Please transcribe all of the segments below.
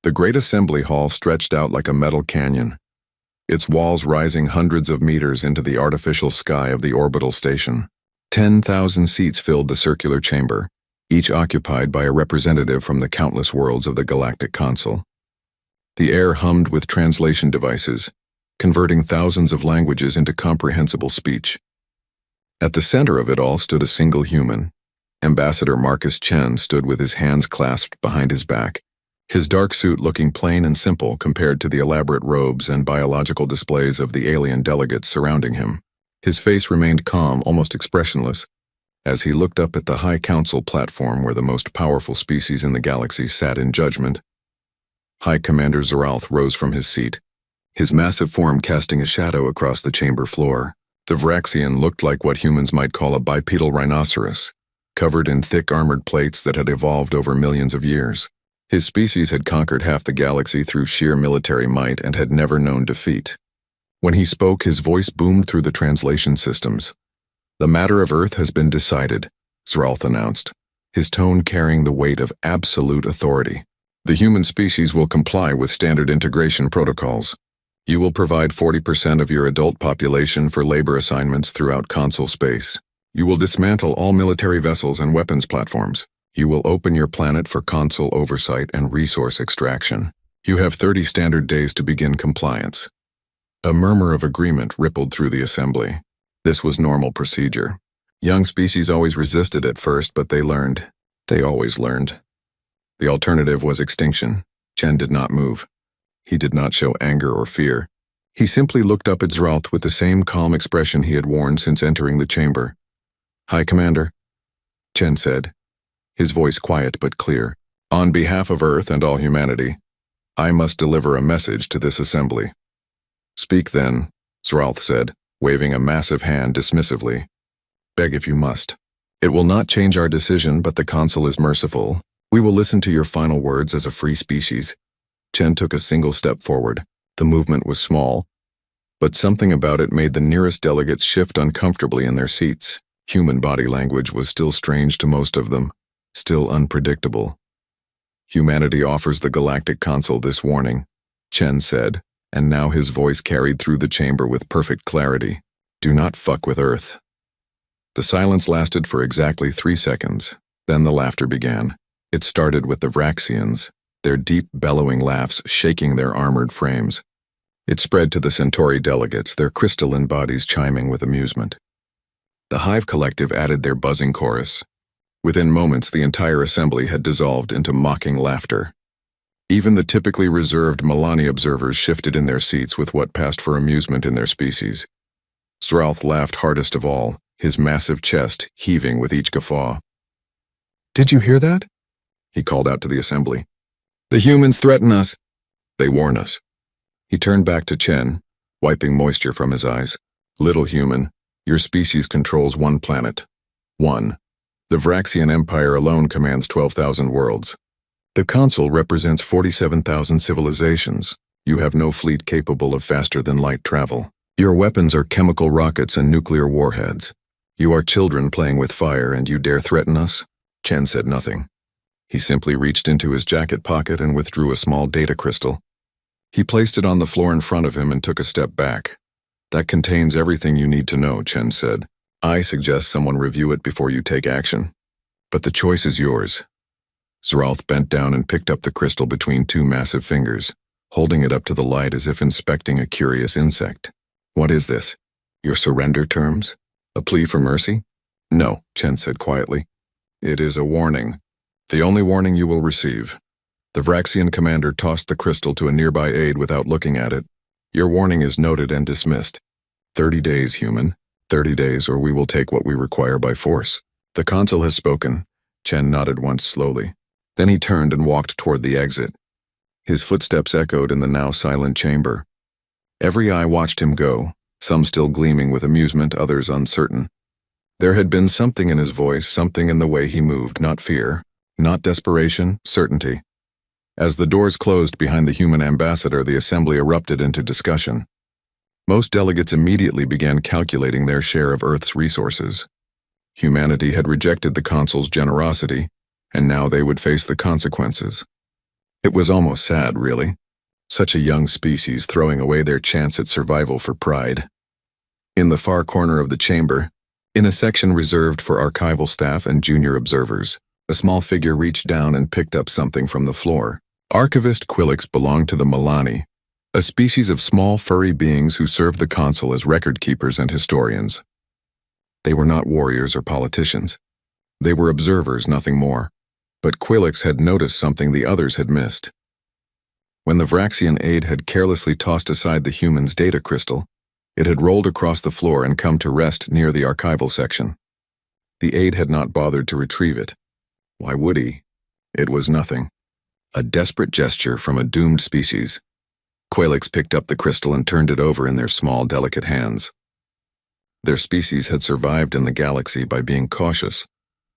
The great assembly hall stretched out like a metal canyon, its walls rising hundreds of meters into the artificial sky of the orbital station. 10,000 seats filled the circular chamber, each occupied by a representative from the countless worlds of the Galactic Consul. The air hummed with translation devices, converting thousands of languages into comprehensible speech. At the center of it all stood a single human. Ambassador Marcus Chen stood with his hands clasped behind his back, his dark suit looking plain and simple compared to the elaborate robes and biological displays of the alien delegates surrounding him. His face remained calm, almost expressionless, as he looked up at the High Council platform where the most powerful species in the galaxy sat in judgment. High Commander Zeralth rose from his seat, his massive form casting a shadow across the chamber floor. The Vraxian looked like what humans might call a bipedal rhinoceros, covered in thick armored plates that had evolved over millions of years. His species had conquered half the galaxy through sheer military might and had never known defeat. When he spoke, his voice boomed through the translation systems. "The matter of Earth has been decided," Zeralth announced, his tone carrying the weight of absolute authority. "The human species will comply with standard integration protocols. You will provide 40% of your adult population for labor assignments throughout Consul space. You will dismantle all military vessels and weapons platforms. You will open your planet for Consul oversight and resource extraction. You have 30 standard days to begin compliance." A murmur of agreement rippled through the assembly. This was normal procedure. Young species always resisted at first, but they learned. They always learned. The alternative was extinction. Chen did not move. He did not show anger or fear. He simply looked up at Zeralth with the same calm expression he had worn since entering the chamber. "High Commander," Chen said, his voice quiet but clear. "On behalf of Earth and all humanity, I must deliver a message to this assembly." "Speak then," Zeralth said, waving a massive hand dismissively. "Beg if you must. It will not change our decision, but the Consul is merciful. We will listen to your final words as a free species." Chen took a single step forward. The movement was small, but something about it made the nearest delegates shift uncomfortably in their seats. Human body language was still strange to most of them, still unpredictable. "Humanity offers the Galactic Consul this warning," Chen said, and now his voice carried through the chamber with perfect clarity. "Do not fuck with Earth." The silence lasted for exactly 3 seconds. Then the laughter began. It started with the Vraxians, their deep, bellowing laughs shaking their armored frames. It spread to the Centauri delegates, their crystalline bodies chiming with amusement. The Hive Collective added their buzzing chorus. Within moments, the entire assembly had dissolved into mocking laughter. Even the typically reserved Milani observers shifted in their seats with what passed for amusement in their species. Zeralth laughed hardest of all, his massive chest heaving with each guffaw. "Did you hear that?" he called out to the assembly. "The humans threaten us. They warn us." He turned back to Chen, wiping moisture from his eyes. "Little human, your species controls one planet. One. The Vraxian Empire alone commands 12,000 worlds. The Consul represents 47,000 civilizations. You have no fleet capable of faster-than-light travel. Your weapons are chemical rockets and nuclear warheads. You are children playing with fire, and you dare threaten us?" Chen said nothing. He simply reached into his jacket pocket and withdrew a small data crystal. He placed it on the floor in front of him and took a step back. "That contains everything you need to know," Chen said. "I suggest someone review it before you take action. But the choice is yours." Zeralth bent down and picked up the crystal between 2 massive fingers, holding it up to the light as if inspecting a curious insect. "What is this? Your surrender terms? A plea for mercy?" "No," Chen said quietly. "It is a warning. The only warning you will receive." The Vraxian commander tossed the crystal to a nearby aide without looking at it. "Your warning is noted and dismissed. 30 days, human. 30 days, or we will take what we require by force." "The Consul has spoken." Chen nodded once slowly. Then he turned and walked toward the exit. His footsteps echoed in the now silent chamber. Every eye watched him go, some still gleaming with amusement, others uncertain. There had been something in his voice, something in the way he moved, not fear, not desperation, certainty. As the doors closed behind the human ambassador, the assembly erupted into discussion. Most delegates immediately began calculating their share of Earth's resources. Humanity had rejected the Consul's generosity, and now they would face the consequences. It was almost sad, really. Such a young species throwing away their chance at survival for pride. In the far corner of the chamber, in a section reserved for archival staff and junior observers, a small figure reached down and picked up something from the floor. Archivist Quillix belonged to the Milani, a species of small furry beings who served the Consul as record keepers and historians. They were not warriors or politicians. They were observers, nothing more. But Quillix had noticed something the others had missed. When the Vraxian aide had carelessly tossed aside the human's data crystal, it had rolled across the floor and come to rest near the archival section. The aide had not bothered to retrieve it. Why would he? It was nothing. A desperate gesture from a doomed species. Quillix picked up the crystal and turned it over in their small, delicate hands. Their species had survived in the galaxy by being cautious,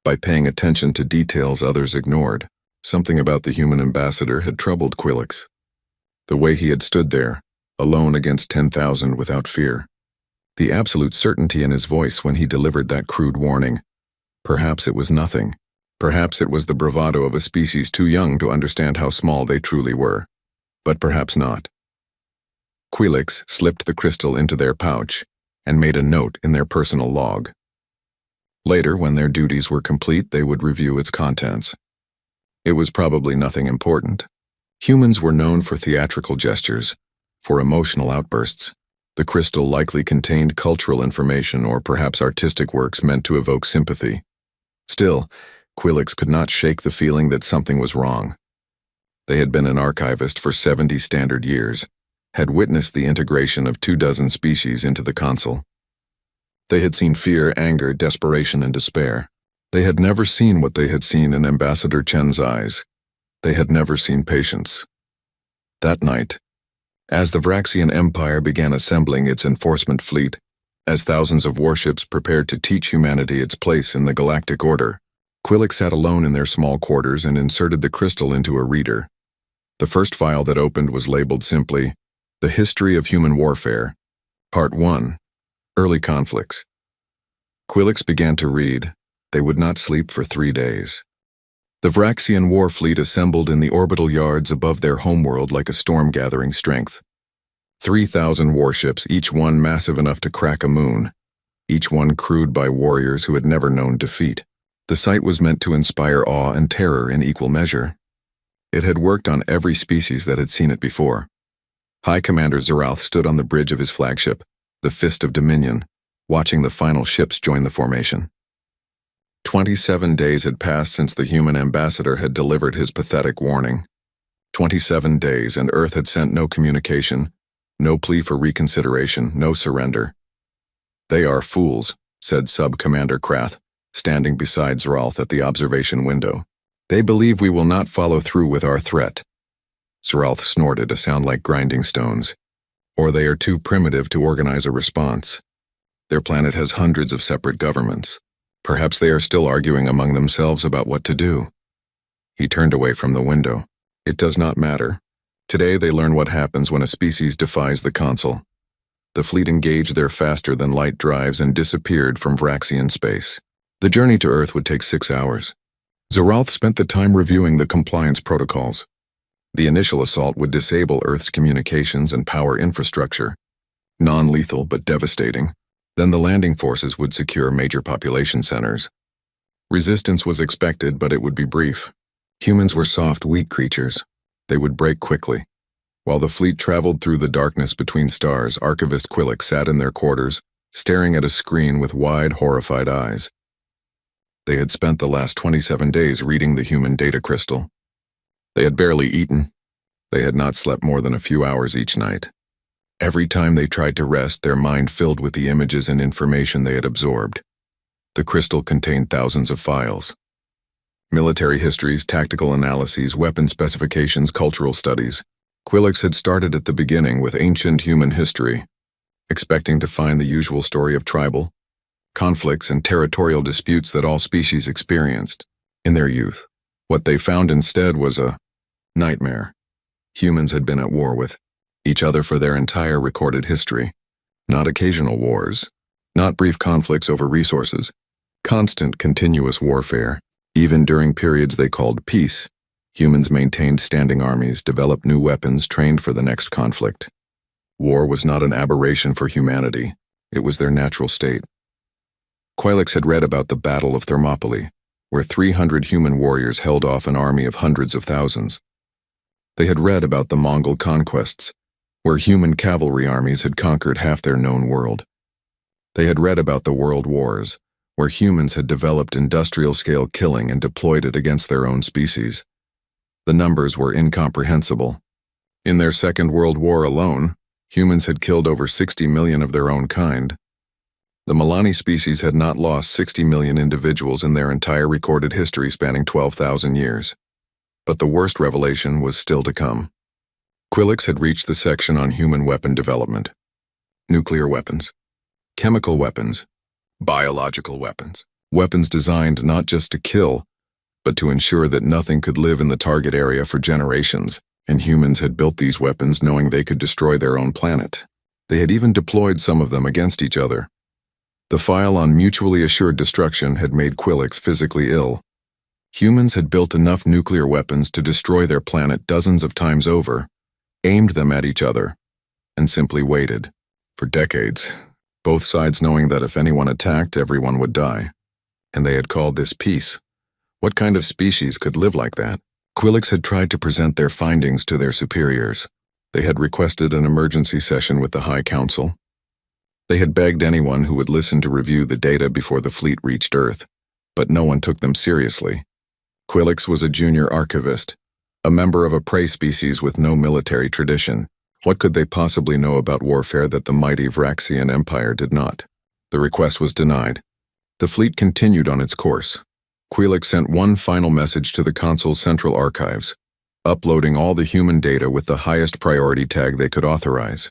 by paying attention to details others ignored. Something about the human ambassador had troubled Quillix. The way he had stood there, alone against 10,000 without fear. The absolute certainty in his voice when he delivered that crude warning. Perhaps it was nothing. Perhaps it was the bravado of a species too young to understand how small they truly were. But perhaps not. Quillix slipped the crystal into their pouch and made a note in their personal log. Later, when their duties were complete, they would review its contents. It was probably nothing important. Humans were known for theatrical gestures, for emotional outbursts. The crystal likely contained cultural information or perhaps artistic works meant to evoke sympathy. Still, Quillix could not shake the feeling that something was wrong. They had been an archivist for 70 standard years, had witnessed the integration of 24 species into the Consul. They had seen fear, anger, desperation, and despair. They had never seen what they had seen in Ambassador Chen's eyes. They had never seen patience. That night, as the Vraxian Empire began assembling its enforcement fleet, as thousands of warships prepared to teach humanity its place in the Galactic Order, Quillix sat alone in their small quarters and inserted the crystal into a reader. The first file that opened was labeled simply, The History of Human Warfare, Part 1, Early Conflicts. Quillix began to read. They would not sleep for 3 days. The Vraxian war fleet assembled in the orbital yards above their homeworld like a storm gathering strength. 3,000 warships, each one massive enough to crack a moon, each one crewed by warriors who had never known defeat. The sight was meant to inspire awe and terror in equal measure. It had worked on every species that had seen it before. High Commander Zeralth stood on the bridge of his flagship, the Fist of Dominion, watching the final ships join the formation. 27 days had passed since the human ambassador had delivered his pathetic warning. 27 days, and Earth had sent no communication, no plea for reconsideration, no surrender. "They are fools," said Sub-Commander Krath, standing beside Zeralth at the observation window. "They believe we will not follow through with our threat." Zeralth snorted, a sound like grinding stones. "Or they are too primitive to organize a response. Their planet has hundreds of separate governments. Perhaps they are still arguing among themselves about what to do." He turned away from the window. "It does not matter. Today they learn what happens when a species defies the Consul." The fleet engaged their faster-than-light drives and disappeared from Vraxian space. The journey to Earth would take 6 hours. Zeralth spent the time reviewing the compliance protocols. The initial assault would disable Earth's communications and power infrastructure. Non-lethal but devastating. Then the landing forces would secure major population centers. Resistance was expected, but it would be brief. Humans were soft, weak creatures. They would break quickly. While the fleet traveled through the darkness between stars, Archivist Quillix sat in their quarters, staring at a screen with wide, horrified eyes. They had spent the last 27 days reading the human data crystal. They had barely eaten. They had not slept more than a few hours each night. Every time they tried to rest, their mind filled with the images and information they had absorbed. The crystal contained thousands of files. Military histories, tactical analyses, weapon specifications, cultural studies. Quillix had started at the beginning with ancient human history, expecting to find the usual story of tribal conflicts and territorial disputes that all species experienced in their youth. What they found instead was a nightmare. Humans had been at war with each other for their entire recorded history. Not occasional wars, not brief conflicts over resources, constant, continuous warfare, even during periods they called peace. Humans maintained standing armies, developed new weapons, trained for the next conflict. War was not an aberration for humanity. It was their natural state. Quilix had read about the Battle of Thermopylae, where 300 human warriors held off an army of hundreds of thousands. They had read about the Mongol conquests, where human cavalry armies had conquered half their known world. They had read about the World Wars, where humans had developed industrial-scale killing and deployed it against their own species. The numbers were incomprehensible. In their Second World War alone, humans had killed over 60 million of their own kind. The Milani species had not lost 60 million individuals in their entire recorded history spanning 12,000 years. But the worst revelation was still to come. Quilix had reached the section on human weapon development. Nuclear weapons, chemical weapons, biological weapons. Weapons designed not just to kill, but to ensure that nothing could live in the target area for generations, and humans had built these weapons knowing they could destroy their own planet. They had even deployed some of them against each other. The file on mutually assured destruction had made Quilix physically ill. Humans had built enough nuclear weapons to destroy their planet dozens of times over, aimed them at each other, and simply waited. For decades, both sides knowing that if anyone attacked, everyone would die. And they had called this peace. What kind of species could live like that? Quilix had tried to present their findings to their superiors. They had requested an emergency session with the High Council. They had begged anyone who would listen to review the data before the fleet reached Earth, but no one took them seriously. Quilix was a junior archivist, a member of a prey species with no military tradition. What could they possibly know about warfare that the mighty Vraxian Empire did not? The request was denied. The fleet continued on its course. Quilix sent one final message to the Consul's central archives, uploading all the human data with the highest priority tag they could authorize.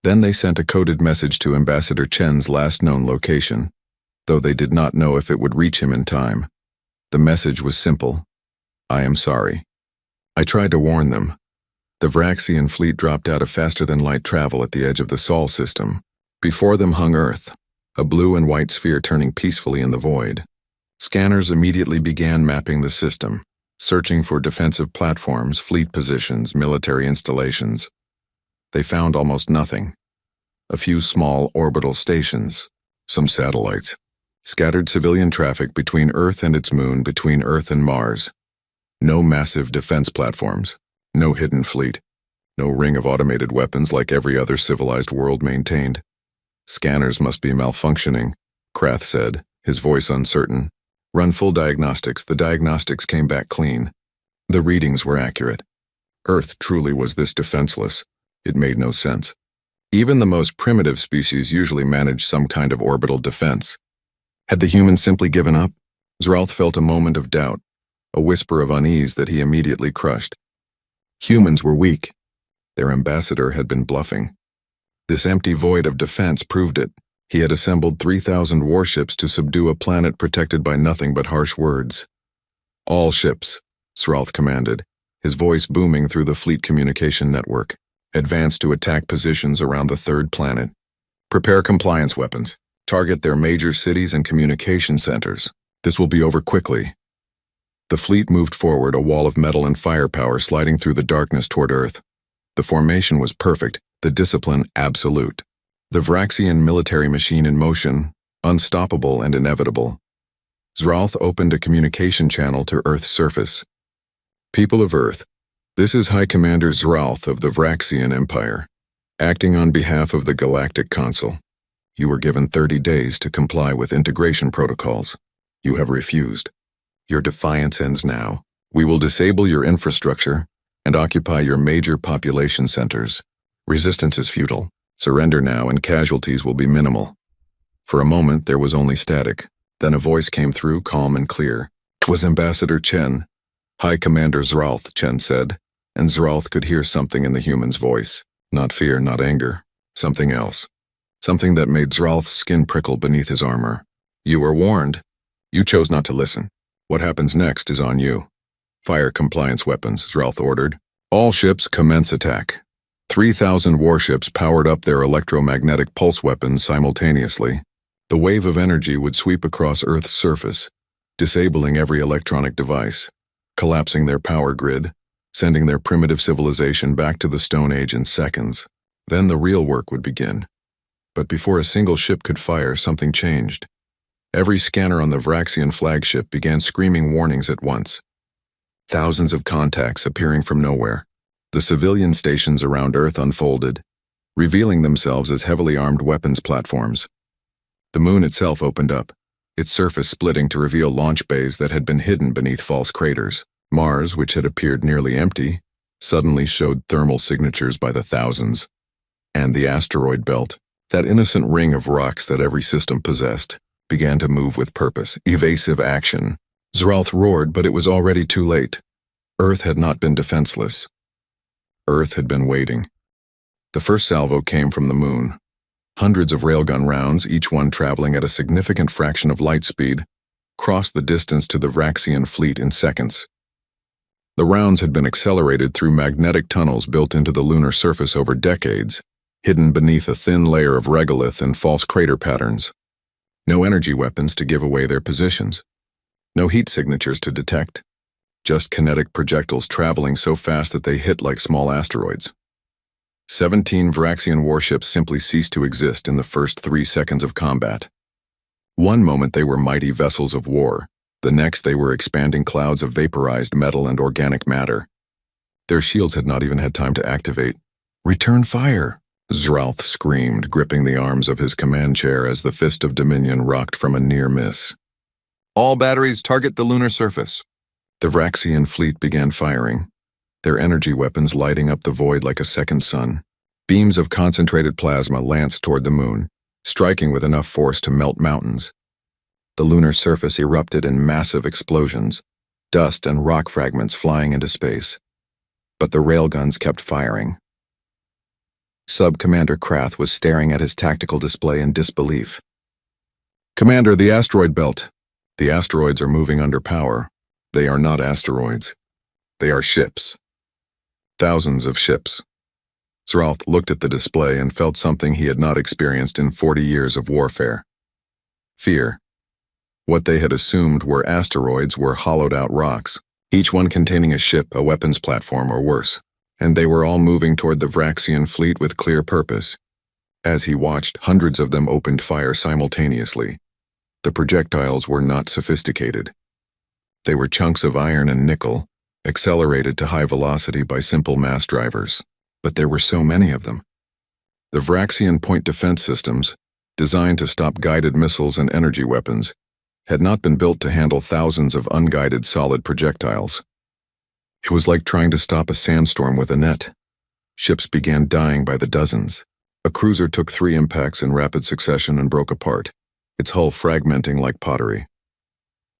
Then they sent a coded message to Ambassador Chen's last known location, though they did not know if it would reach him in time. The message was simple: I am sorry. I tried to warn them. The Vraxian fleet dropped out of faster-than-light travel at the edge of the Sol system. Before them hung Earth, a blue and white sphere turning peacefully in the void. Scanners immediately began mapping the system, searching for defensive platforms, fleet positions, military installations. They found almost nothing. A few small orbital stations, some satellites, scattered civilian traffic between Earth and its moon, between Earth and Mars. No massive defense platforms, no hidden fleet, no ring of automated weapons like every other civilized world maintained. Scanners must be malfunctioning, Krath said, his voice uncertain. Run full diagnostics. The diagnostics came back clean. The readings were accurate. Earth truly was this defenseless. It made no sense. Even the most primitive species usually manage some kind of orbital defense. Had the humans simply given up? Zralth felt a moment of doubt, a whisper of unease that he immediately crushed. Humans were weak. Their ambassador had been bluffing. This empty void of defense proved it. He had assembled 3,000 warships to subdue a planet protected by nothing but harsh words. All ships, Zralth commanded, his voice booming through the fleet communication network. Advance to attack positions around the third planet. Prepare compliance weapons. Target their major cities and communication centers. This will be over quickly. The fleet moved forward, a wall of metal and firepower sliding through the darkness toward Earth. The formation was perfect, the discipline absolute. The Vraxian military machine in motion, unstoppable and inevitable. Zralth opened a communication channel to Earth's surface. People of Earth, this is High Commander Zralth of the Vraxian Empire, acting on behalf of the Galactic Consul. You were given 30 days to comply with integration protocols. You have refused. Your defiance ends now. We will disable your infrastructure and occupy your major population centers. Resistance is futile. Surrender now and casualties will be minimal. For a moment there was only static. Then a voice came through, calm and clear. 'Twas Ambassador Chen. High Commander Zralth, Chen said, and Zralth could hear something in the human's voice. Not fear, not anger. Something else. Something that made Zralth's skin prickle beneath his armor. You were warned. You chose not to listen. What happens next is on you. Fire compliance weapons, Zralth ordered. All ships commence attack. 3,000 warships powered up their electromagnetic pulse weapons simultaneously. The wave of energy would sweep across Earth's surface, disabling every electronic device. collapsing their power grid, sending their primitive civilization back to the Stone Age in seconds. Then the real work would begin. But before a single ship could fire, something changed. Every scanner on the Vraxian flagship began screaming warnings at once. Thousands of contacts appearing from nowhere. The civilian stations around Earth unfolded, revealing themselves as heavily armed weapons platforms. The moon itself opened up, its surface splitting to reveal launch bays that had been hidden beneath false craters. Mars, which had appeared nearly empty, suddenly showed thermal signatures by the thousands. And the asteroid belt, that innocent ring of rocks that every system possessed, began to move with purpose, evasive action. Zralth roared, but it was already too late. Earth had not been defenseless. Earth had been waiting. The first salvo came from the moon. Hundreds of railgun rounds, each one traveling at a significant fraction of light speed, crossed the distance to the Vraxian fleet in seconds. The rounds had been accelerated through magnetic tunnels built into the lunar surface over decades, hidden beneath a thin layer of regolith and false crater patterns. No energy weapons to give away their positions. No heat signatures to detect. Just kinetic projectiles traveling so fast that they hit like small asteroids. 17 Vraxian warships simply ceased to exist in the first 3 seconds of combat. One moment they were mighty vessels of war, the next they were expanding clouds of vaporized metal and organic matter. Their shields had not even had time to activate. "Return fire!" Zralth screamed, gripping the arms of his command chair as the fist of Dominion rocked from a near miss. "All batteries target the lunar surface." The Vraxian fleet began firing, their energy weapons lighting up the void like a second sun. Beams of concentrated plasma lanced toward the moon, striking with enough force to melt mountains. The lunar surface erupted in massive explosions, dust and rock fragments flying into space. But the railguns kept firing. Sub-Commander Krath was staring at his tactical display in disbelief. "Commander, the asteroid belt. The asteroids are moving under power. They are not asteroids. They are ships. Thousands of ships." Zralth looked at the display and felt something he had not experienced in 40 years of warfare. Fear. What they had assumed were asteroids were hollowed-out rocks, each one containing a ship, a weapons platform, or worse. And they were all moving toward the Vraxian fleet with clear purpose. As he watched, hundreds of them opened fire simultaneously. The projectiles were not sophisticated. They were chunks of iron and nickel, accelerated to high velocity by simple mass drivers. But there were so many of them. The Vraxian point defense systems, designed to stop guided missiles and energy weapons, had not been built to handle thousands of unguided solid projectiles. It was like trying to stop a sandstorm with a net. Ships began dying by the dozens. A cruiser took 3 impacts in rapid succession and broke apart, its hull fragmenting like pottery.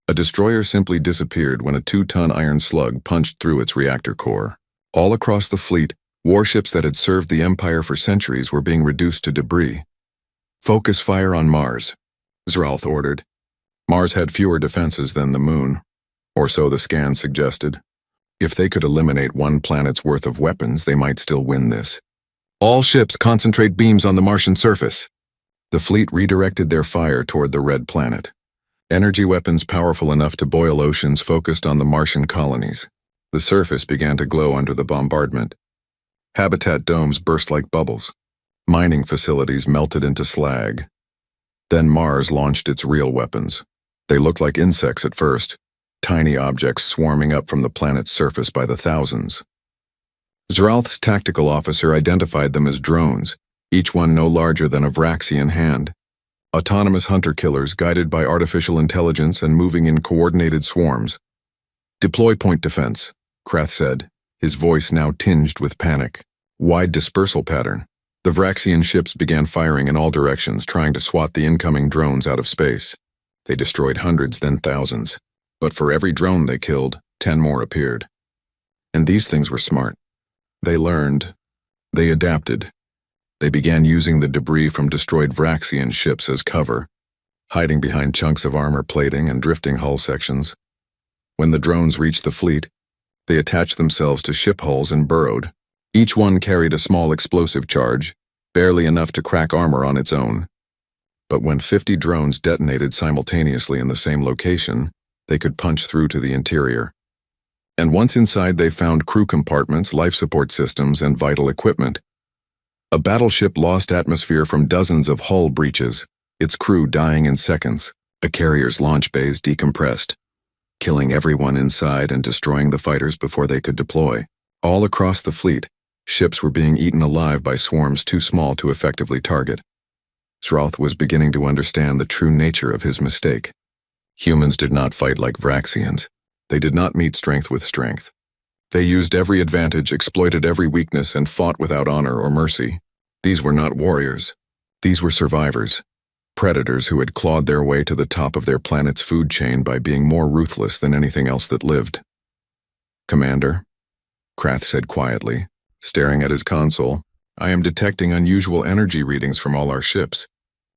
A destroyer simply disappeared when a 2-ton iron slug punched through its reactor core. All across the fleet, warships that had served the Empire for centuries were being reduced to debris. "Focus fire on Mars," Zralth ordered. Mars had fewer defenses than the moon, or so the scans suggested. If they could eliminate one planet's worth of weapons, they might still win this. "All ships concentrate beams on the Martian surface." The fleet redirected their fire toward the red planet. Energy weapons powerful enough to boil oceans focused on the Martian colonies. The surface began to glow under the bombardment. Habitat domes burst like bubbles. Mining facilities melted into slag. Then Mars launched its real weapons. They looked like insects at first, tiny objects swarming up from the planet's surface by the thousands. Zralth's tactical officer identified them as drones, each one no larger than a Vraxian hand. Autonomous hunter-killers guided by artificial intelligence and moving in coordinated swarms. "Deploy point defense," Krath said, his voice now tinged with panic. Wide dispersal pattern. The Vraxian ships began firing in all directions, trying to swat the incoming drones out of space. They destroyed hundreds, then thousands. But for every drone they killed, 10 more appeared. And these things were smart. They learned. They adapted. They began using the debris from destroyed Vraxian ships as cover, hiding behind chunks of armor plating and drifting hull sections. When the drones reached the fleet, they attached themselves to ship hulls and burrowed. Each one carried a small explosive charge, barely enough to crack armor on its own. But when 50 drones detonated simultaneously in the same location, they could punch through to the interior. And once inside, they found crew compartments, life support systems, and vital equipment. A battleship lost atmosphere from dozens of hull breaches, its crew dying in seconds. A carrier's launch bays decompressed, killing everyone inside and destroying the fighters before they could deploy. All across the fleet, ships were being eaten alive by swarms too small to effectively target. Z'Ralth was beginning to understand the true nature of his mistake. Humans did not fight like Vraxians. They did not meet strength with strength. They used every advantage, exploited every weakness, and fought without honor or mercy. These were not warriors. These were survivors. Predators who had clawed their way to the top of their planet's food chain by being more ruthless than anything else that lived. "Commander," Krath said quietly, staring at his console, "I am detecting unusual energy readings from all our ships.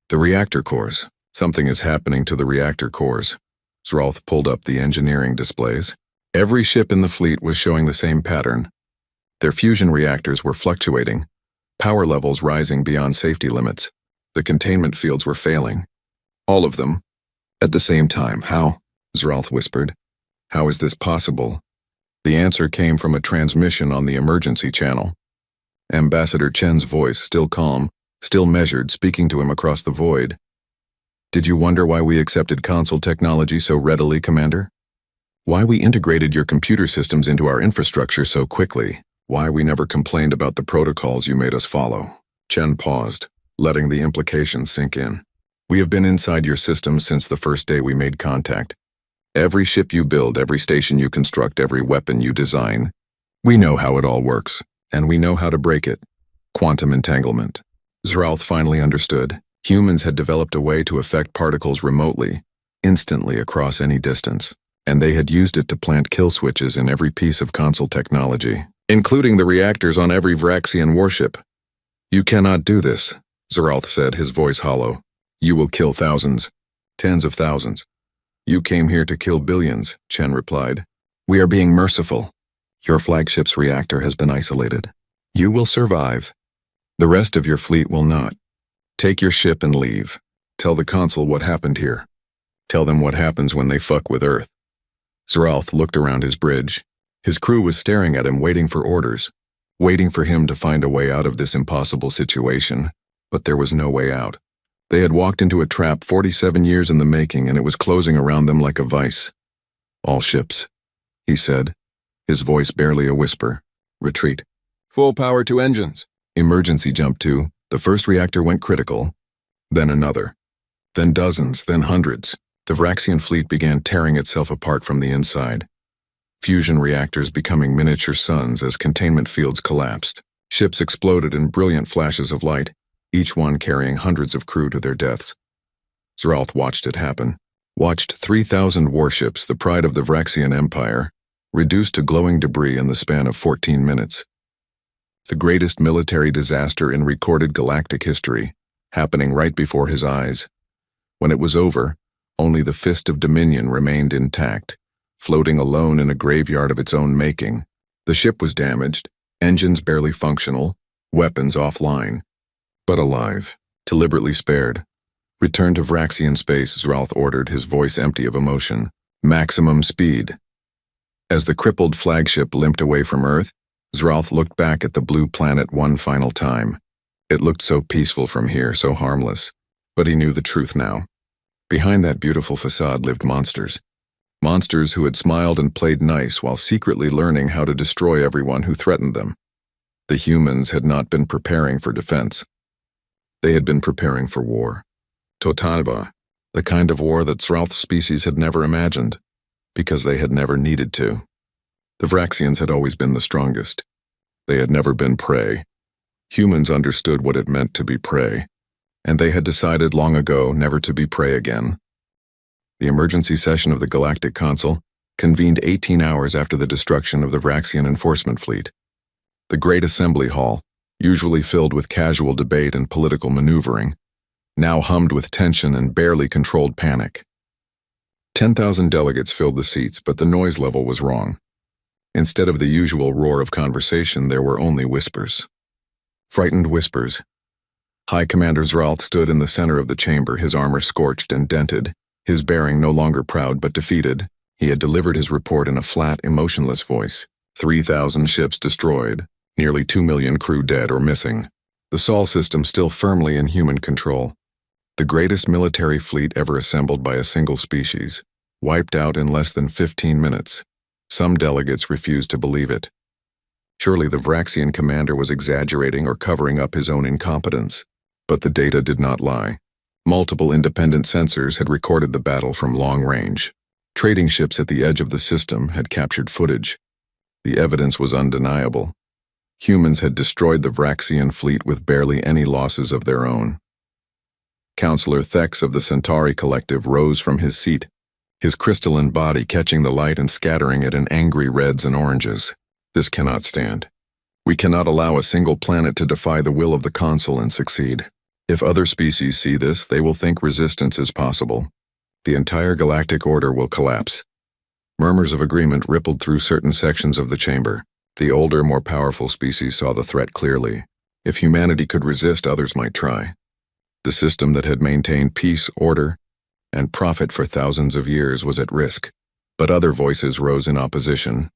The reactor cores. Something is happening to the reactor cores." Z'Ralth pulled up the engineering displays. Every ship in the fleet was showing the same pattern. Their fusion reactors were fluctuating, power levels rising beyond safety limits. The containment fields were failing. All of them. At the same time. "How?" Z'Ralth whispered. "How is this possible?" The answer came from a transmission on the emergency channel. Ambassador Chen's voice, still calm, still measured, speaking to him across the void. "Did you wonder why we accepted Consul technology so readily, Commander? Why we integrated your computer systems into our infrastructure so quickly? Why we never complained about the protocols you made us follow?" Chen paused, letting the implications sink in. "We have been inside your systems since the first day we made contact. Every ship you build, every station you construct, every weapon you design. We know how it all works, and we know how to break it. Quantum entanglement." Z'Ralth finally understood. Humans had developed a way to affect particles remotely, instantly across any distance, and they had used it to plant kill switches in every piece of Consul technology, including the reactors on every Vraxian warship. "You cannot do this," Z'Ralth said, his voice hollow. "You will kill thousands, tens of thousands." "You came here to kill billions," Chen replied. "We are being merciful. Your flagship's reactor has been isolated. You will survive. The rest of your fleet will not. Take your ship and leave. Tell the Consul what happened here. Tell them what happens when they fuck with Earth." Z'Ralth looked around his bridge. His crew was staring at him, waiting for orders, waiting for him to find a way out of this impossible situation. But there was no way out. They had walked into a trap 47 years in the making, and it was closing around them like a vice. "All ships," he said, his voice barely a whisper. "Retreat. Full power to engines." Emergency jump 2. The first reactor went critical. Then another. Then dozens, then hundreds. The Vraxian fleet began tearing itself apart from the inside. Fusion reactors becoming miniature suns as containment fields collapsed. Ships exploded in brilliant flashes of light, each one carrying hundreds of crew to their deaths. Z'Ralth watched it happen. Watched 3,000 warships, the pride of the Vraxian Empire, reduced to glowing debris in the span of 14 minutes. The greatest military disaster in recorded galactic history, happening right before his eyes. When it was over, only the Fist of Dominion remained intact, floating alone in a graveyard of its own making. The ship was damaged, engines barely functional, weapons offline, but alive, deliberately spared. "Return to Vraxian space," Z'Ralth ordered, his voice empty of emotion. "Maximum speed." As the crippled flagship limped away from Earth, Z'Ralth looked back at the blue planet one final time. It looked so peaceful from here, so harmless. But he knew the truth now. Behind that beautiful facade lived monsters. Monsters who had smiled and played nice while secretly learning how to destroy everyone who threatened them. The humans had not been preparing for defense. They had been preparing for war. Totalva, the kind of war that Z'Ralth's species had never imagined, because they had never needed to. The Vraxians had always been the strongest. They had never been prey. Humans understood what it meant to be prey, and they had decided long ago never to be prey again. The emergency session of the Galactic Consul convened 18 hours after the destruction of the Vraxian enforcement fleet. The great assembly hall, usually filled with casual debate and political maneuvering, now hummed with tension and barely controlled panic. 10,000 delegates filled the seats, but the noise level was wrong. Instead of the usual roar of conversation, there were only whispers. Frightened whispers. High Commander Z'Ralth stood in the center of the chamber, his armor scorched and dented, his bearing no longer proud but defeated. He had delivered his report in a flat, emotionless voice. 3,000 ships destroyed, nearly 2 million crew dead or missing. The Sol system still firmly in human control. The greatest military fleet ever assembled by a single species, wiped out in less than 15 minutes. Some delegates refused to believe it. Surely the Vraxian commander was exaggerating or covering up his own incompetence. But the data did not lie. Multiple independent sensors had recorded the battle from long range. Trading ships at the edge of the system had captured footage. The evidence was undeniable. Humans had destroyed the Vraxian fleet with barely any losses of their own. Counselor Thex of the Centauri Collective rose from his seat, his crystalline body catching the light and scattering it in angry reds and oranges. This cannot stand. We cannot allow a single planet to defy the will of the Consul and succeed. If other species see this, they will think resistance is possible. The entire galactic order will collapse. Murmurs of agreement rippled through certain sections of the chamber. The older, more powerful species saw the threat clearly. If humanity could resist, others might try. The system that had maintained peace, order, and profit for thousands of years was at risk, but other voices rose in opposition.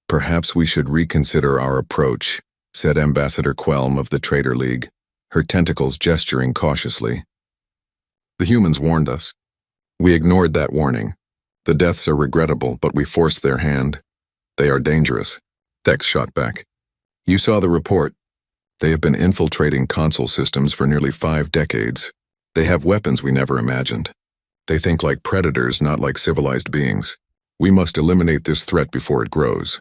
Perhaps we should reconsider our approach, said Ambassador Quelm of the Trader League, her tentacles gesturing cautiously. The humans warned us. We ignored that warning. The deaths are regrettable, but we forced their hand. They are dangerous. Thex shot back. You saw the report. They have been infiltrating Consul systems for nearly 5 decades. They have weapons we never imagined. They think like predators, not like civilized beings. We must eliminate this threat before it grows.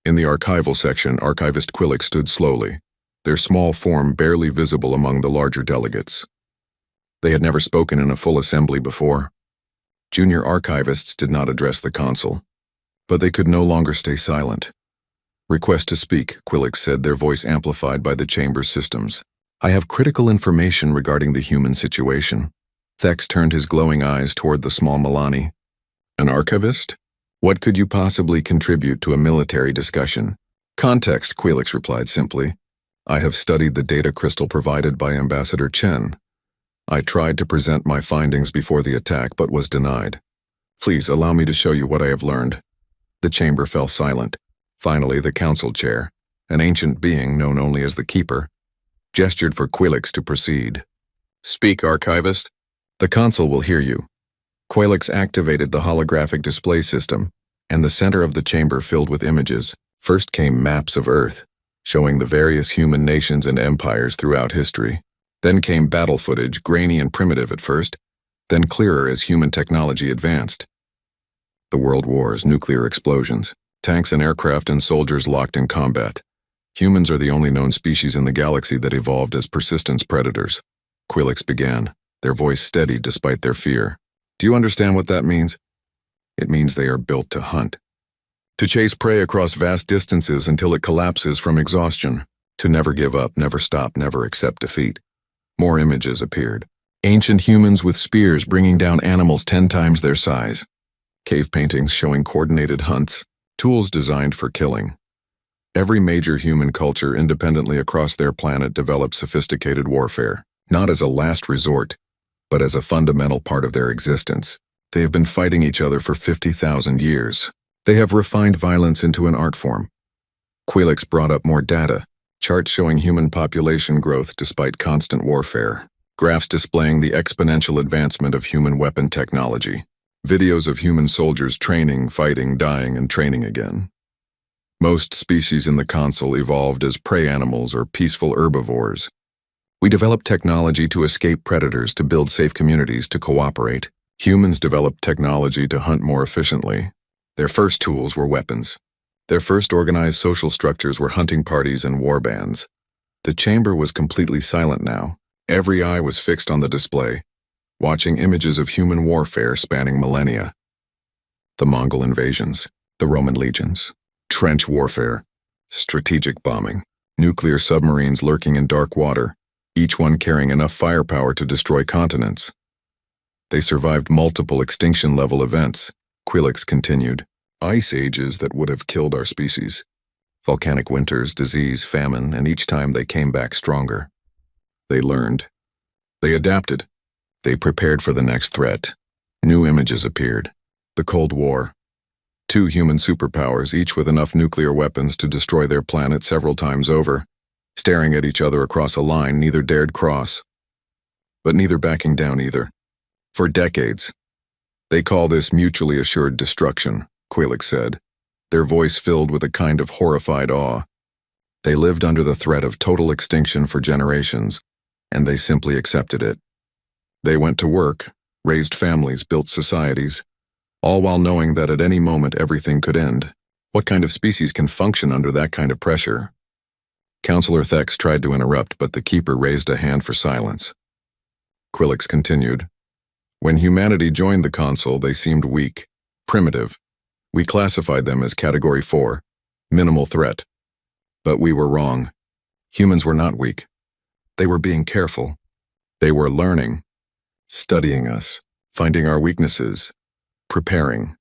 In the archival section, Archivist Quillick stood slowly, their small form barely visible among the larger delegates. They had never spoken in a full assembly before. Junior archivists did not address the Consul, but they could no longer stay silent. Request to speak, Quillick said, their voice amplified by the chamber's systems. I have critical information regarding the human situation. Thex turned his glowing eyes toward the small Milani. An archivist? What could you possibly contribute to a military discussion? Context, Quillick replied simply. I have studied the data crystal provided by Ambassador Chen. I tried to present my findings before the attack, but was denied. Please allow me to show you what I have learned. The chamber fell silent. Finally, the council chair, an ancient being known only as the Keeper, gestured for Quilix to proceed. Speak, Archivist. The Consul will hear you. Quilix activated the holographic display system, and the center of the chamber filled with images. First came maps of Earth, showing the various human nations and empires throughout history. Then came battle footage, grainy and primitive at first, then clearer as human technology advanced. The world wars, nuclear explosions, tanks and aircraft and soldiers locked in combat. Humans are the only known species in the galaxy that evolved as persistence predators. Quilix began, their voice steady despite their fear. Do you understand what that means? It means they are built to hunt. To chase prey across vast distances until it collapses from exhaustion. To never give up, never stop, never accept defeat. More images appeared. Ancient humans with spears bringing down animals 10 times their size. Cave paintings showing coordinated hunts, tools designed for killing. Every major human culture independently across their planet developed sophisticated warfare, not as a last resort, but as a fundamental part of their existence. They have been fighting each other for 50,000 years. They have refined violence into an art form. Quilix brought up more data, charts showing human population growth despite constant warfare, graphs displaying the exponential advancement of human weapon technology, videos of human soldiers training, fighting, dying, and training again. Most species in the Consul evolved as prey animals or peaceful herbivores. We developed technology to escape predators, to build safe communities, to cooperate. Humans developed technology to hunt more efficiently. Their first tools were weapons. Their first organized social structures were hunting parties and war bands. The chamber was completely silent now. Every eye was fixed on the display, watching images of human warfare spanning millennia. The Mongol invasions, the Roman legions, trench warfare, strategic bombing, nuclear submarines lurking in dark water, each one carrying enough firepower to destroy continents. They survived multiple extinction-level events, Quilix continued. Ice ages that would have killed our species. Volcanic winters, disease, famine, and each time they came back stronger. They learned. They adapted. They prepared for the next threat. New images appeared. The Cold War. Two human superpowers, each with enough nuclear weapons to destroy their planet several times over, staring at each other across a line neither dared cross. But neither backing down either. For decades. They call this mutually assured destruction, Quilix said, their voice filled with a kind of horrified awe. They lived under the threat of total extinction for generations, and they simply accepted it. They went to work, raised families, built societies, all while knowing that at any moment everything could end. What kind of species can function under that kind of pressure? Counselor Thex tried to interrupt, but the Keeper raised a hand for silence. Quilix continued. When humanity joined the Consul, they seemed weak, primitive. We classified them as Category 4, minimal threat. But we were wrong. Humans were not weak. They were being careful. They were learning, studying us, finding our weaknesses, preparing.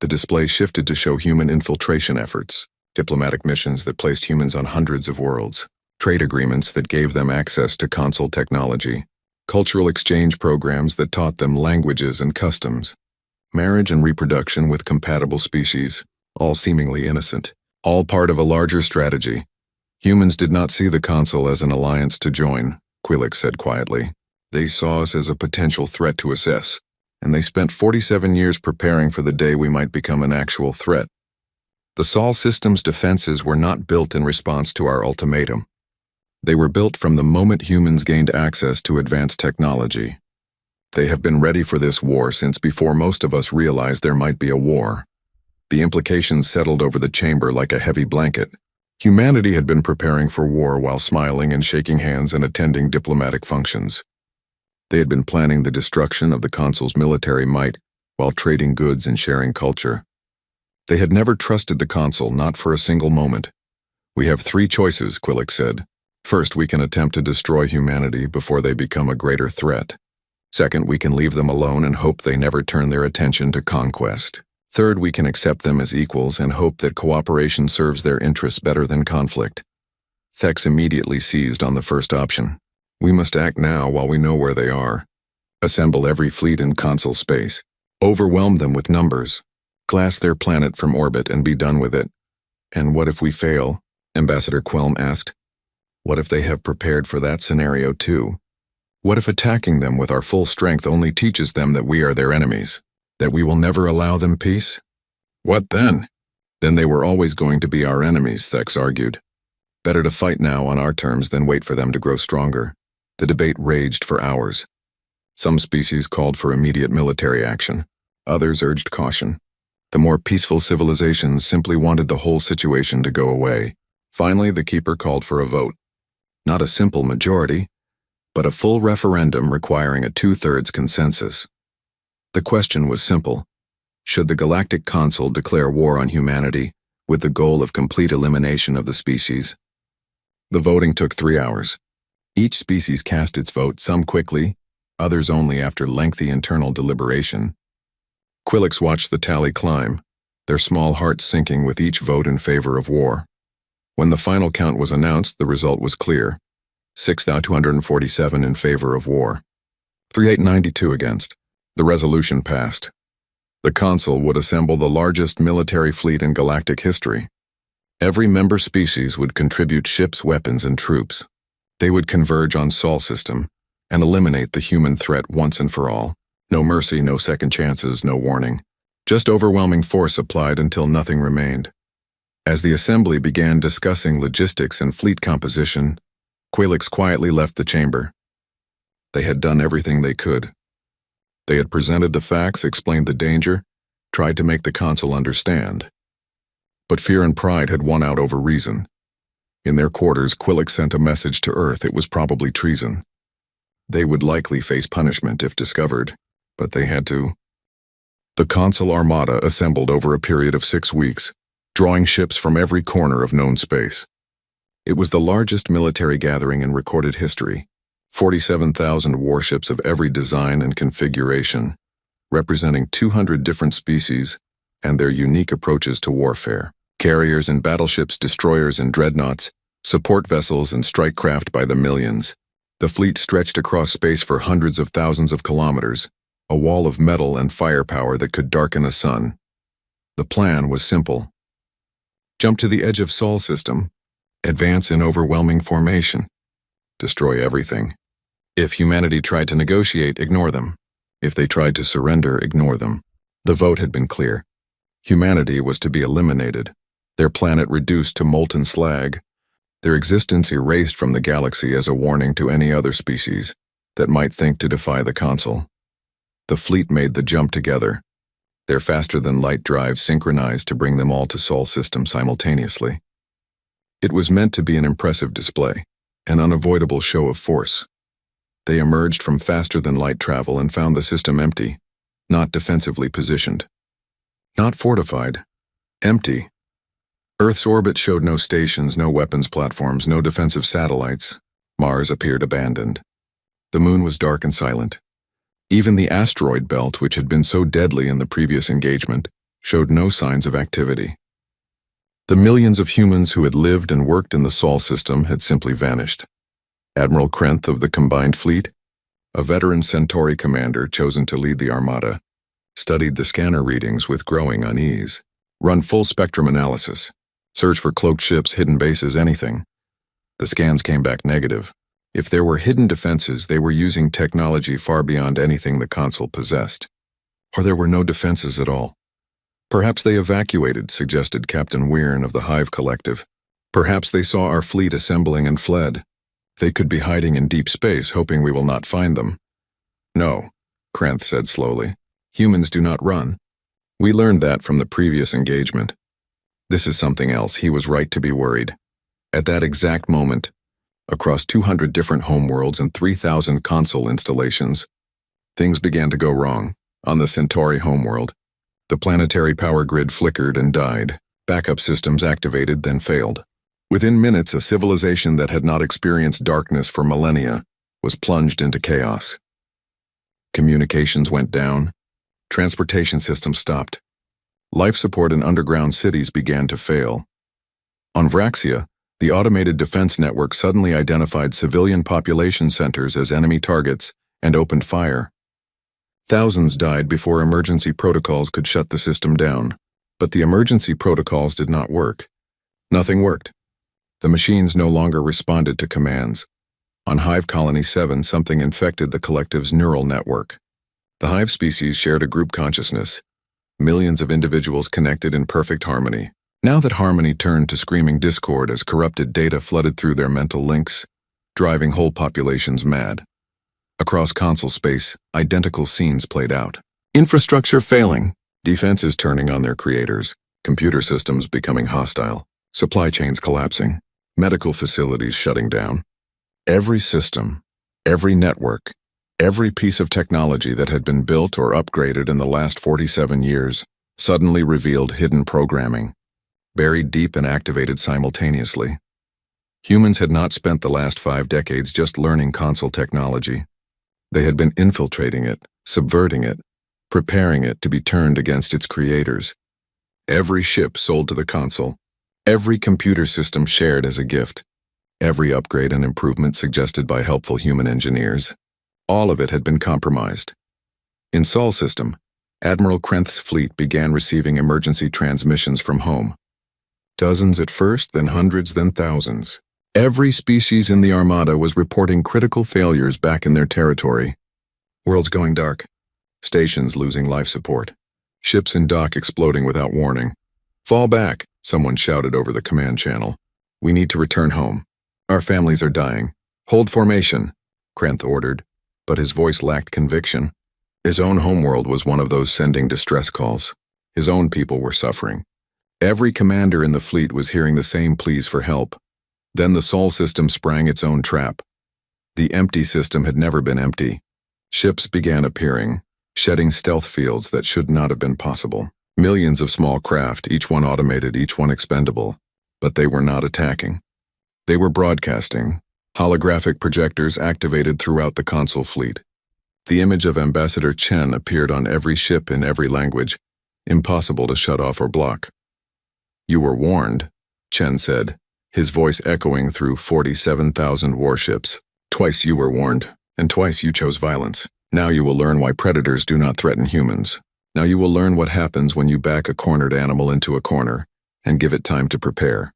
The display shifted to show human infiltration efforts, diplomatic missions that placed humans on hundreds of worlds, trade agreements that gave them access to Consul technology, cultural exchange programs that taught them languages and customs, marriage and reproduction with compatible species, all seemingly innocent, all part of a larger strategy. Humans did not see the Consul as an alliance to join, Quilix said quietly. They saw us as a potential threat to assess, and they spent 47 years preparing for the day we might become an actual threat. The Sol system's defenses were not built in response to our ultimatum. They were built from the moment humans gained access to advanced technology. They have been ready for this war since before most of us realized there might be a war. The implications settled over the chamber like a heavy blanket. Humanity had been preparing for war while smiling and shaking hands and attending diplomatic functions. They had been planning the destruction of the Consul's military might while trading goods and sharing culture. They had never trusted the Consul, not for a single moment. We have three choices, Quilix said. First, we can attempt to destroy humanity before they become a greater threat. Second, we can leave them alone and hope they never turn their attention to conquest. Third, we can accept them as equals and hope that cooperation serves their interests better than conflict. Thex immediately seized on the first option. We must act now while we know where they are. Assemble every fleet in Consul space. Overwhelm them with numbers. Glass their planet from orbit and be done with it. And what if we fail? Ambassador Quelm asked. What if they have prepared for that scenario too? What if attacking them with our full strength only teaches them that we are their enemies? That we will never allow them peace? What then? Then they were always going to be our enemies, Thex argued. Better to fight now on our terms than wait for them to grow stronger. The debate raged for hours. Some species called for immediate military action. Others urged caution. The more peaceful civilizations simply wanted the whole situation to go away. Finally, the Keeper called for a vote. Not a simple majority, but a full referendum requiring a 2/3 consensus. The question was simple. Should the Galactic Consul declare war on humanity with the goal of complete elimination of the species? The voting took 3 hours. Each species cast its vote, some quickly, others only after lengthy internal deliberation. Quilix watched the tally climb, their small hearts sinking with each vote in favor of war. When the final count was announced, the result was clear. 6,247 in favor of war. 3,892 against. The resolution passed. The Consul would assemble the largest military fleet in galactic history. Every member species would contribute ships, weapons, and troops. They would converge on Sol system and eliminate the human threat once and for all. No mercy, no second chances, no warning. Just overwhelming force applied until nothing remained. As the assembly began discussing logistics and fleet composition, Quilix quietly left the chamber. They had done everything they could. They had presented the facts, explained the danger, tried to make the Consul understand. But fear and pride had won out over reason. In their quarters, Quilix sent a message to Earth. It was probably treason. They would likely face punishment if discovered, but they had to. The Consul Armada assembled over a period of 6 weeks, drawing ships from every corner of known space. It was the largest military gathering in recorded history, 47,000 warships of every design and configuration, representing 200 different species and their unique approaches to warfare. Carriers and battleships, destroyers and dreadnoughts, support vessels and strike craft by the millions. The fleet stretched across space for hundreds of thousands of kilometers, a wall of metal and firepower that could darken a sun. The plan was simple. Jump to the edge of Sol system, advance in overwhelming formation, destroy everything. If humanity tried to negotiate, ignore them. If they tried to surrender, ignore them. The vote had been clear. Humanity was to be eliminated, their planet reduced to molten slag, their existence erased from the galaxy as a warning to any other species that might think to defy the Consul. The fleet made the jump together, their faster-than-light drive synchronized to bring them all to Sol system simultaneously. It was meant to be an impressive display, an unavoidable show of force. They emerged from faster-than-light travel and found the system empty, not defensively positioned. Not fortified, empty. Earth's orbit showed no stations, no weapons platforms, no defensive satellites. Mars appeared abandoned. The moon was dark and silent. Even the asteroid belt, which had been so deadly in the previous engagement, showed no signs of activity. The millions of humans who had lived and worked in the Sol system had simply vanished. Admiral Krenth of the Combined Fleet, a veteran Centauri commander chosen to lead the Armada, studied the scanner readings with growing unease. Run full spectrum analysis. Search for cloaked ships, hidden bases, anything. The scans came back negative. If there were hidden defenses, they were using technology far beyond anything the Consul possessed. Or there were no defenses at all. Perhaps they evacuated, suggested Captain Weirn of the Hive Collective. Perhaps they saw our fleet assembling and fled. They could be hiding in deep space, hoping we will not find them. No, Krenth said slowly. Humans do not run. We learned that from the previous engagement. This is something else. He was right to be worried. At that exact moment, across 200 different homeworlds and 3,000 Consul installations, things began to go wrong. On the Centauri homeworld, the planetary power grid flickered and died. Backup systems activated, then failed. Within minutes, a civilization that had not experienced darkness for millennia was plunged into chaos. Communications went down. Transportation systems stopped. Life support in underground cities began to fail. On Vraxia, the automated defense network suddenly identified civilian population centers as enemy targets and opened fire. Thousands died before emergency protocols could shut the system down. But the emergency protocols did not work. Nothing worked. The machines no longer responded to commands. On Hive Colony 7, something infected the collective's neural network. The Hive species shared a group consciousness. Millions of individuals connected in perfect harmony. Now that harmony turned to screaming discord as corrupted data flooded through their mental links, driving whole populations mad. Across Consul space, identical scenes played out. Infrastructure failing, defenses turning on their creators, computer systems becoming hostile, supply chains collapsing, medical facilities shutting down. Every system, every network, every piece of technology that had been built or upgraded in the last 47 years suddenly revealed hidden programming, buried deep and activated simultaneously. Humans had not spent the last 5 decades just learning Consul technology. They had been infiltrating it, subverting it, preparing it to be turned against its creators. Every ship sold to the Consul, every computer system shared as a gift, every upgrade and improvement suggested by helpful human engineers, all of it had been compromised. In Sol system, Admiral Krenth's fleet began receiving emergency transmissions from home. Dozens at first, then hundreds, then thousands. Every species in the Armada was reporting critical failures back in their territory. Worlds going dark. Stations losing life support. Ships in dock exploding without warning. Fall back, someone shouted over the command channel. We need to return home. Our families are dying. Hold formation, Krenth ordered, but his voice lacked conviction. His own homeworld was one of those sending distress calls. His own people were suffering. Every commander in the fleet was hearing the same pleas for help. Then the Sol system sprang its own trap. The empty system had never been empty. Ships began appearing, shedding stealth fields that should not have been possible. Millions of small craft, each one automated, each one expendable. But they were not attacking. They were broadcasting. Holographic projectors activated throughout the Consul fleet. The image of Ambassador Chen appeared on every ship in every language, impossible to shut off or block. You were warned, Chen said, his voice echoing through 47,000 warships. Twice you were warned, and twice you chose violence. Now you will learn why predators do not threaten humans. Now you will learn what happens when you back a cornered animal into a corner and give it time to prepare.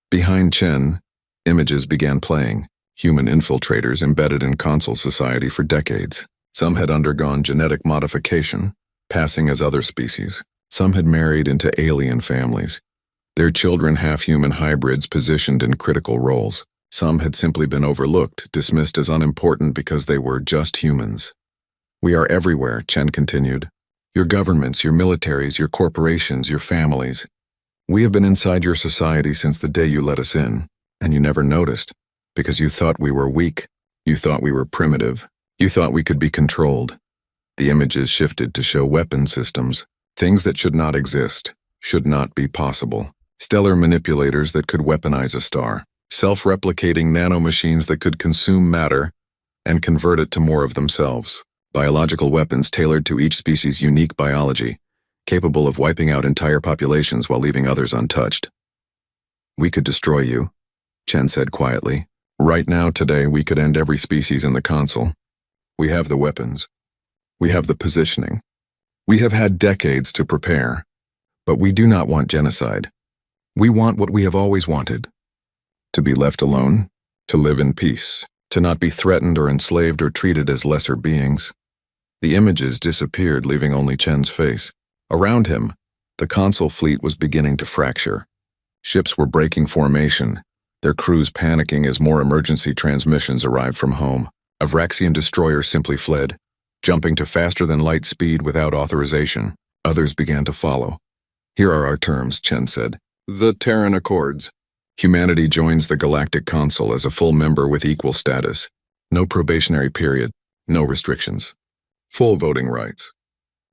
Behind Chen, images began playing, human infiltrators embedded in Consul society for decades. Some had undergone genetic modification, passing as other species. Some had married into alien families, their children half-human hybrids positioned in critical roles. Some had simply been overlooked, dismissed as unimportant because they were just humans. We are everywhere, Chen continued. Your governments, your militaries, your corporations, your families. We have been inside your society since the day you let us in, and you never noticed, because you thought we were weak. You thought we were primitive. You thought we could be controlled. The images shifted to show weapon systems, things that should not exist, should not be possible. Stellar manipulators that could weaponize a star. Self-replicating nanomachines that could consume matter and convert it to more of themselves. Biological weapons tailored to each species' unique biology, capable of wiping out entire populations while leaving others untouched. We could destroy you, Chen said quietly. Right now, today, we could end every species in the Consul. We have the weapons. We have the positioning. We have had decades to prepare. But we do not want genocide. We want what we have always wanted. To be left alone, to live in peace, to not be threatened or enslaved or treated as lesser beings. The images disappeared, leaving only Chen's face. Around him, the Consul fleet was beginning to fracture. Ships were breaking formation, their crews panicking as more emergency transmissions arrived from home. A Vraxian destroyer simply fled, jumping to faster-than-light speed without authorization. Others began to follow. Here are our terms, Chen said. The Terran Accords. Humanity joins the Galactic Consul as a full member with equal status. No probationary period, no restrictions. Full voting rights.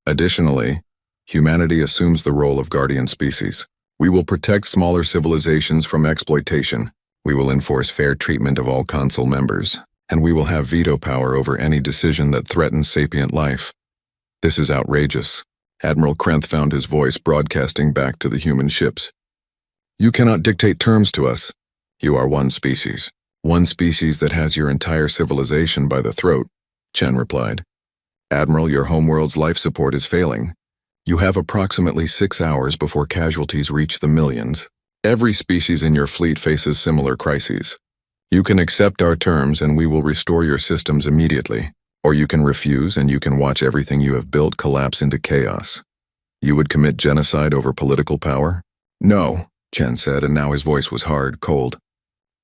Additionally, humanity assumes the role of guardian species. We will protect smaller civilizations from exploitation. We will enforce fair treatment of all Consul members, and we will have veto power over any decision that threatens sapient life. This is outrageous. Admiral Krenth found his voice broadcasting back to the human ships. You cannot dictate terms to us. You are one species that has your entire civilization by the throat, Chen replied. Admiral, your homeworld's life support is failing. You have approximately 6 hours before casualties reach the millions. Every species in your fleet faces similar crises. You can accept our terms and we will restore your systems immediately, or you can refuse and you can watch everything you have built collapse into chaos. You would commit genocide over political power? No, Chen said, and now his voice was hard, cold.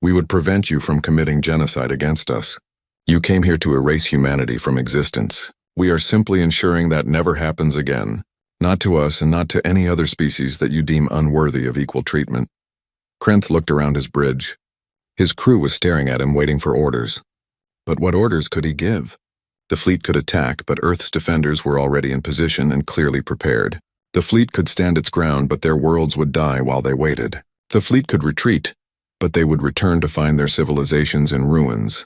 We would prevent you from committing genocide against us. You came here to erase humanity from existence. We are simply ensuring that never happens again. Not to us and not to any other species that you deem unworthy of equal treatment. Krenth looked around his bridge. His crew was staring at him, waiting for orders. But what orders could he give? The fleet could attack, but Earth's defenders were already in position and clearly prepared. The fleet could stand its ground, but their worlds would die while they waited. The fleet could retreat, but they would return to find their civilizations in ruins.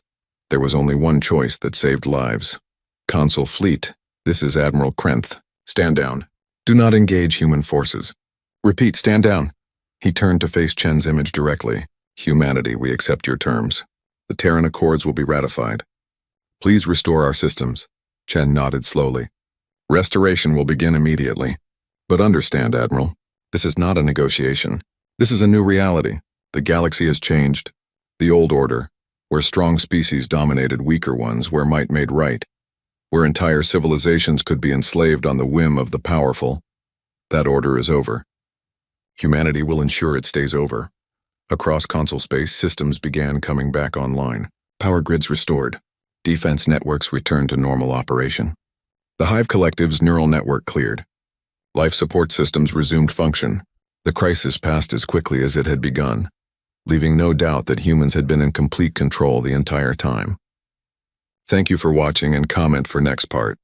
There was only one choice that saved lives. Consul Fleet, this is Admiral Krenth. Stand down. Do not engage human forces. Repeat, stand down. He turned to face Chen's image directly. Humanity, we accept your terms. The Terran Accords will be ratified. Please restore our systems. Chen nodded slowly. Restoration will begin immediately. But understand, Admiral, this is not a negotiation. This is a new reality. The galaxy has changed. The old order, where strong species dominated weaker ones, where might made right, where entire civilizations could be enslaved on the whim of the powerful, that order is over. Humanity will ensure it stays over. Across Consul space, systems began coming back online. Power grids restored. Defense networks returned to normal operation. The Hive Collective's neural network cleared. Life support systems resumed function. The crisis passed as quickly as it had begun, leaving no doubt that humans had been in complete control the entire time. Thank you for watching and comment for next part.